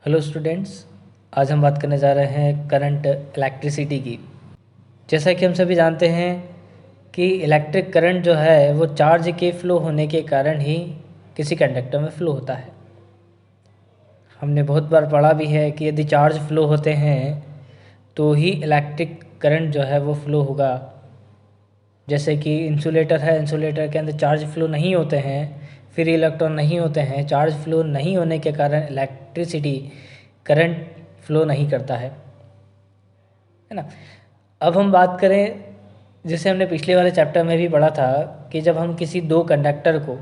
Hello students, आज हम बात करने जा रहे हैं करंट इलेक्ट्रिसिटी की। जैसा कि हम सभी जानते हैं कि इलेक्ट्रिक करंट जो है वो चार्ज के फ्लो होने के कारण ही किसी कंडक्टर में फ्लो होता है। हमने बहुत बार पढ़ा भी है कि यदि चार्ज फ्लो होते हैं तो ही इलेक्ट्रिक करंट जो है वो फ्लो होगा। जैसे कि इंसुलेटर है, इंसुलेटर के अंदर चार्ज फ्लो नहीं होते हैं, फ्री इलेक्ट्रॉन नहीं होते हैं। चार्ज फ्लो नहीं होने के कारण इलेक्ट्रिसिटी करंट फ्लो नहीं करता है ना। अब हम बात करें, जैसे हमने पिछले वाले चैप्टर में भी पढ़ा था कि जब हम किसी दो कंडक्टर को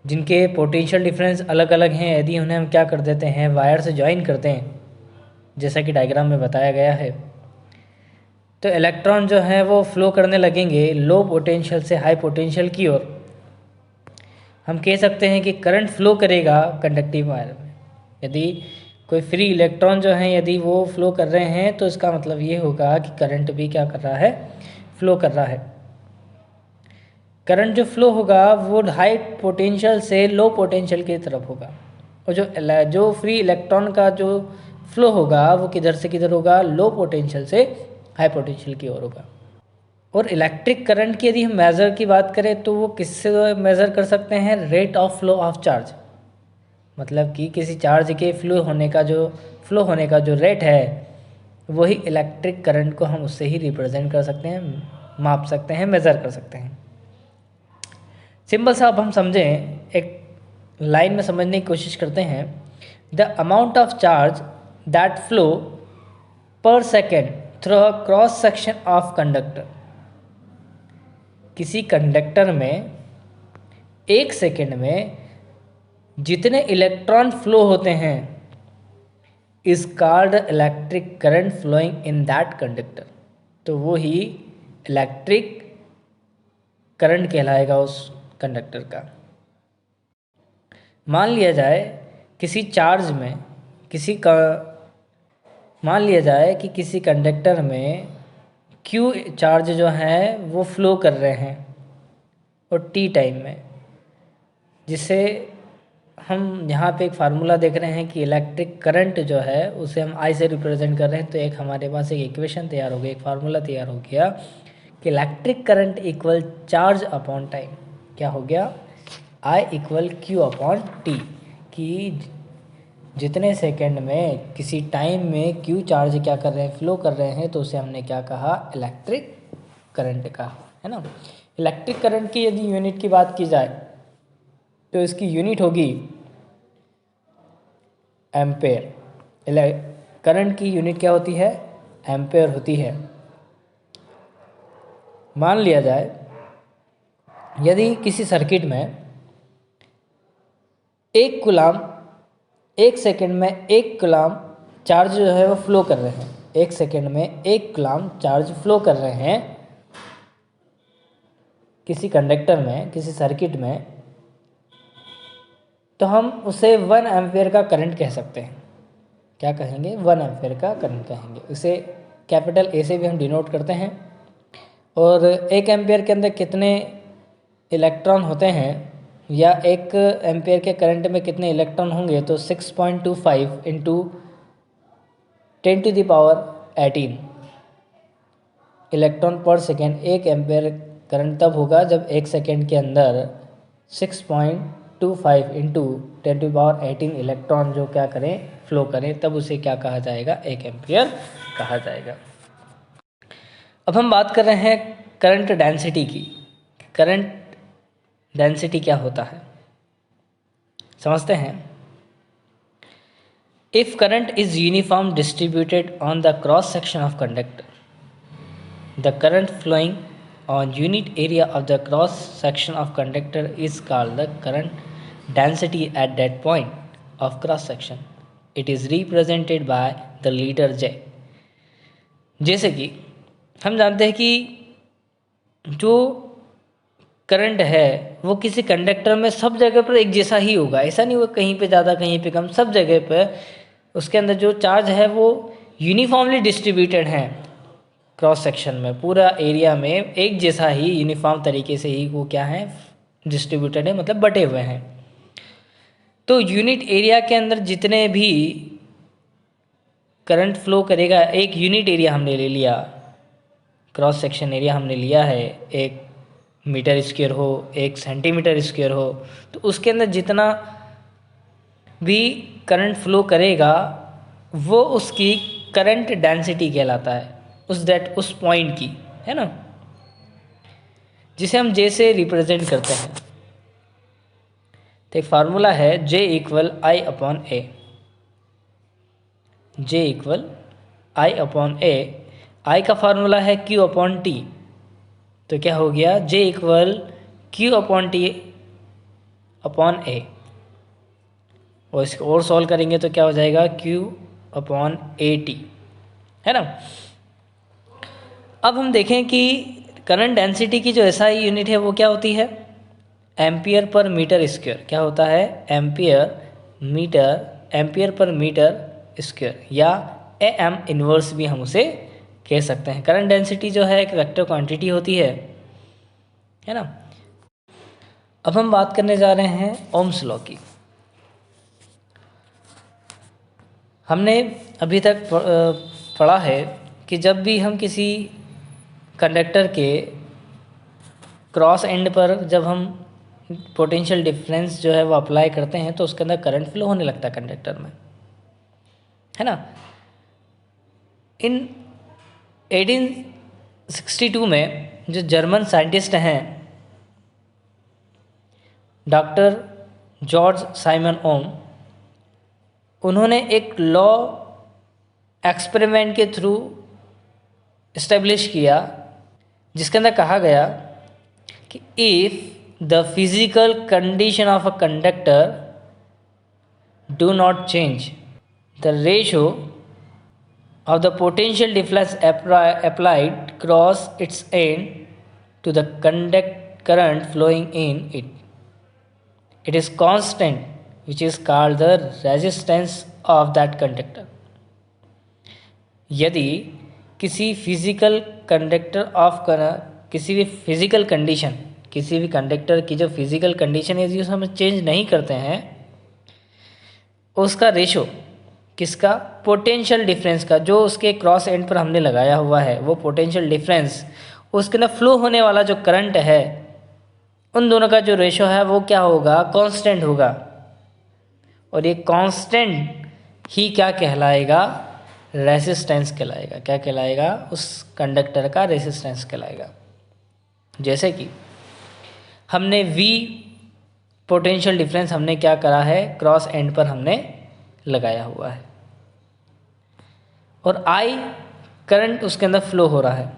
जिनके पोटेंशियल डिफरेंस अलग अलग हैं, यदि उन्हें हम क्या कर देते हैं, वायर से ज्वाइन करते हैं, जैसा कि डायग्राम में बताया गया है, तो इलेक्ट्रॉन जो है वो फ्लो करने लगेंगे लो पोटेंशियल से हाई पोटेंशियल की ओर। हम कह सकते हैं कि करंट फ्लो करेगा कंडक्टिव वायर में। यदि कोई फ्री इलेक्ट्रॉन जो हैं यदि वो फ्लो कर रहे हैं तो इसका मतलब ये होगा कि करंट भी क्या कर रहा है, फ्लो कर रहा है। करंट जो फ्लो होगा वो हाई पोटेंशियल से लो पोटेंशियल की तरफ होगा, और जो फ्री इलेक्ट्रॉन का जो फ्लो होगा वो किधर से किधर होगा, लो पोटेंशियल से हाई पोटेंशियल की ओर होगा। और इलेक्ट्रिक करंट की यदि हम मेज़र की बात करें तो वो किससे मेज़र कर सकते हैं, rate of flow of charge. मतलब कि किसी चार्ज के फ्लो होने का जो रेट है वही इलेक्ट्रिक करंट को हम उससे ही रिप्रेजेंट कर सकते हैं, माप सकते हैं, मेज़र कर सकते हैं। सिंपल सा अब हम समझें, एक लाइन में समझने की कोशिश करते हैं। The amount of charge that flow per second through a cross section of conductor. किसी कंडक्टर में एक सेकेंड में जितने इलेक्ट्रॉन फ्लो होते हैं is called electric current flowing in that conductor. तो वो ही इलेक्ट्रिक करंट कहलाएगा उस कंडक्टर का। मान लिया जाए किसी चार्ज में मान लिया जाए कि किसी कंडक्टर में क्यू चार्ज जो है वो फ्लो कर रहे हैं और टी टाइम में, जिसे हम यहाँ पे एक फार्मूला देख रहे हैं कि इलेक्ट्रिक करंट जो है उसे हम आई से रिप्रेजेंट कर रहे हैं। तो एक हमारे पास एक इक्वेशन तैयार हो गई, एक फार्मूला तैयार हो गया कि electric current equal charge upon time. क्या हो गया, I equal Q upon T, कि जितने सेकंड में किसी टाइम में क्यू चार्ज क्या कर रहे हैं, फ्लो कर रहे हैं, तो उसे हमने क्या कहा, इलेक्ट्रिक करंट कहा, है ना। इलेक्ट्रिक करंट की यदि यूनिट की बात की जाए तो इसकी यूनिट होगी एम्पेयर। करंट की यूनिट क्या होती है, एम्पेयर होती है। मान लिया जाए यदि किसी सर्किट में एक सेकंड में एक कूलाम चार्ज जो है वो फ्लो कर रहे हैं, एक सेकंड में एक कूलाम चार्ज फ्लो कर रहे हैं किसी कंडक्टर में, किसी सर्किट में, तो हम उसे 1 एम्पेयर का करंट कह सकते हैं। क्या कहेंगे, 1 एम्पेयर का करंट कहेंगे। इसे कैपिटल ए से भी हम डिनोट करते हैं। और 1 एम्पेयर के अंदर कितने इलेक्ट्रॉन होते हैं, या 1 एम्पेयर के करंट में कितने इलेक्ट्रॉन होंगे, तो 6.25 इंटू 10⁻18 इलेक्ट्रॉन पर सेकेंड। 1 एम्पेयर करंट तब होगा जब 1 सेकेंड के अंदर 6.25 इंटू 10⁻18 इलेक्ट्रॉन जो क्या करें, फ्लो करें, तब उसे क्या कहा जाएगा, 1 एम्पियर कहा जाएगा। अब हम बात कर रहे हैं करंट डेंसिटी की। करंट डेंसिटी क्या होता है, समझते हैं। If current is uniform distributed on the cross section of conductor, the current flowing on unit area of the cross section of conductor is called the current density at that point of cross section. It is represented by the letter J। जैसे कि हम जानते हैं कि जो current है वो किसी कंडक्टर में सब जगह पर एक जैसा ही होगा, ऐसा नहीं होगा कहीं पे ज़्यादा कहीं पे कम, सब जगह पर उसके अंदर जो चार्ज है वो यूनिफॉर्मली डिस्ट्रीब्यूटेड है। क्रॉस सेक्शन में पूरा एरिया में एक जैसा ही यूनिफॉर्म तरीके से ही वो क्या है, डिस्ट्रीब्यूटेड है, मतलब बटे हुए हैं। तो यूनिट एरिया के अंदर जितने भी करंट फ्लो करेगा, एक यूनिट एरिया हमने ले लिया, क्रॉस सेक्शन एरिया हमने लिया है, 1 मीटर स्क्वायर हो, 1 सेंटीमीटर स्क्वायर हो, तो उसके अंदर जितना भी करंट फ्लो करेगा वो उसकी करंट डेंसिटी कहलाता है, उस पॉइंट की, है ना, जिसे हम जे से रिप्रेजेंट करते हैं। तो एक फार्मूला है J इक्वल आई अपॉन ए, J इक्वल आई अपॉन ए, आई का फार्मूला है Q अपॉन टी, तो क्या हो गया J equal Q upon T upon A, और इसको और सॉल्व करेंगे तो क्या हो जाएगा Q अपॉन ए टी, है ना। अब हम देखें कि करंट डेंसिटी की जो एसआई यूनिट है वो क्या होती है, एम्पियर पर मीटर स्क्वायर। क्या होता है, एम्पियर पर मीटर स्क्वायर, या एम इन्वर्स भी हम उसे कह सकते हैं। करंट डेंसिटी जो है एक वेक्टर क्वांटिटी होती है ना। अब हम बात करने जा रहे हैं ओम्स लॉ की। हमने अभी तक पढ़ा है कि जब भी हम किसी कंडक्टर के क्रॉस एंड पर जब हम पोटेंशियल डिफरेंस जो है वो अप्लाई करते हैं तो उसके अंदर करंट फ्लो होने लगता है कंडक्टर में, है ना। इन 1862 में जो जर्मन साइंटिस्ट हैं डॉक्टर जॉर्ज साइमन ओम, उन्होंने एक लॉ एक्सपेरिमेंट के थ्रू इस्टेब्लिश किया जिसके अंदर कहा गया कि if the physical condition of a conductor do not change, the ratio of the potential difference applied cross its end to the current flowing in it. It is constant, which is called the resistance of that conductor. यदि किसी physical conductor किसी भी physical condition, किसी भी conductor की जो physical condition है यदि उसे हम चेंज नहीं करते हैं, उसका रेशो किसका, पोटेंशियल डिफरेंस का, जो उसके क्रॉस एंड पर हमने लगाया हुआ है वो पोटेंशियल डिफरेंस, उसके अंदर फ्लो होने वाला जो करंट है, उन दोनों का जो रेशो है वो क्या होगा, कांस्टेंट होगा। और ये कांस्टेंट ही क्या कहलाएगा, रेसिस्टेंस कहलाएगा। क्या कहलाएगा, उस कंडक्टर का रेसिस्टेंस कहलाएगा। जैसे कि हमने V पोटेंशियल डिफरेंस हमने क्या करा है, क्रॉस एंड पर हमने लगाया हुआ है, और I करंट उसके अंदर फ्लो हो रहा है,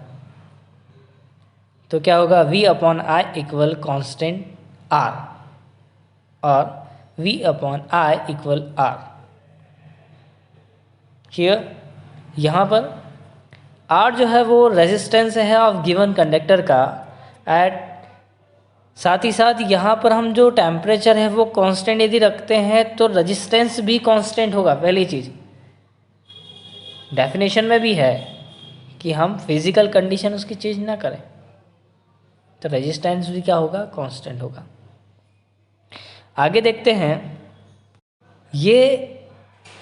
तो क्या होगा, V upon I equal constant R, और V upon I equal R। Clear. यहाँ पर R जो है वो रेजिस्टेंस है ऑफ गिवन कंडक्टर का, साथ ही साथ यहाँ पर हम जो टेम्परेचर है वो कांस्टेंट यदि रखते हैं तो रेजिस्टेंस भी कांस्टेंट होगा। पहली चीज़ डेफिनेशन में भी है कि हम फिजिकल कंडीशन उसकी चेंज ना करें, तो रेजिस्टेंस भी क्या होगा, कांस्टेंट होगा। आगे देखते हैं, ये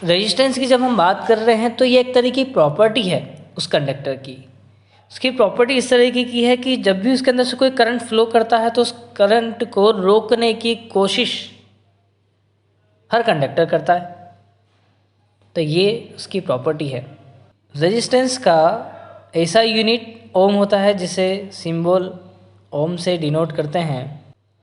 रेजिस्टेंस की जब हम बात कर रहे हैं तो ये एक तरह की प्रॉपर्टी है उस कंडक्टर की। उसकी प्रॉपर्टी इस तरीके की है कि जब भी उसके अंदर से कोई करंट फ्लो करता है तो उस करंट को रोकने की कोशिश हर कंडक्टर करता है, तो ये उसकी प्रॉपर्टी है। रेजिस्टेंस का ऐसा यूनिट ओम होता है जिसे सिंबल ओम से डिनोट करते हैं।